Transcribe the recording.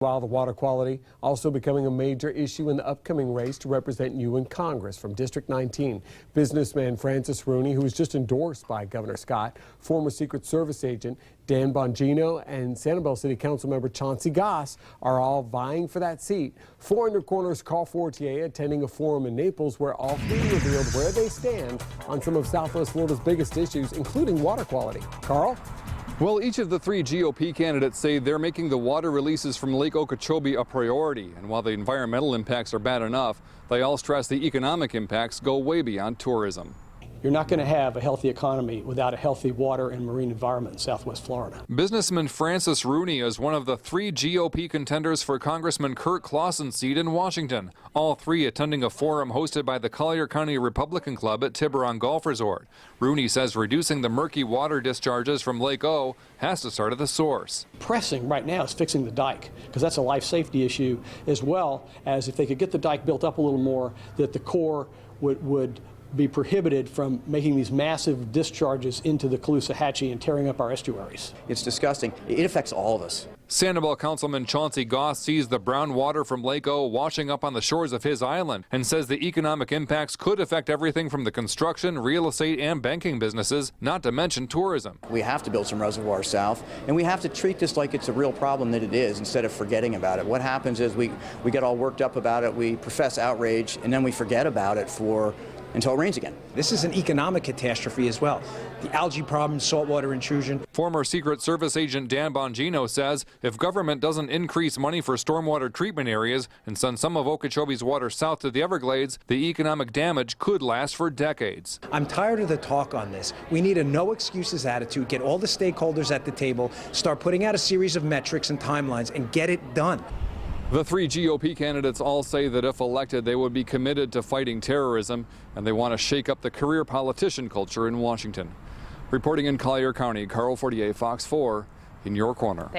While the water quality also becoming a major issue in the upcoming race to represent you in Congress from District 19. Businessman Francis Rooney, who was just endorsed by Governor Scott, former Secret Service agent Dan Bongino, and Sanibel City Council member Chauncey Goss are all vying for that seat. 400 Corners' Carl Fortier attending a forum in Naples where all three revealed where they stand on some of Southwest Florida's biggest issues, including water quality. Carl? Well, each of the three GOP candidates say they're making the water releases from Lake Okeechobee a priority. And while the environmental impacts are bad enough, they all stress the economic impacts go way beyond tourism. You're not going to have a healthy economy without a healthy water and marine environment in Southwest Florida. Businessman Francis Rooney is one of the three GOP contenders for Congressman Kurt Clausen's seat in Washington. All three attending a forum hosted by the Collier County Republican Club at Tiburon Golf Resort. Rooney says reducing the murky water discharges from Lake O has to start at the source. Pressing right now is fixing the dike, because that's a life safety issue, as well as if they could get the dike built up a little more, that the Corps would be prohibited from making these massive discharges into the Caloosahatchee and tearing up our estuaries. It's disgusting. It affects all of us. Sanibel Councilman Chauncey Goss sees the brown water from Lake O washing up on the shores of his island and says the economic impacts could affect everything from the construction, real estate, and banking businesses, not to mention tourism. We have to build some reservoirs south, and we have to treat this like it's a real problem that it is instead of forgetting about it. What happens is we get all worked up about it, we profess outrage, and then we forget about it until it rains again. This is an economic catastrophe as well. The algae problem, saltwater intrusion. Former Secret Service agent Dan Bongino says if government doesn't increase money for stormwater treatment areas and send some of Okeechobee's water south to the Everglades, the economic damage could last for decades. I'm tired of the talk on this. We need a no excuses attitude, get all the stakeholders at the table, start putting out a series of metrics and timelines, and get it done. The three GOP candidates all say that if elected, they would be committed to fighting terrorism, and they want to shake up the career politician culture in Washington. Reporting in Collier County, Carl Fortier, Fox 4, in your corner.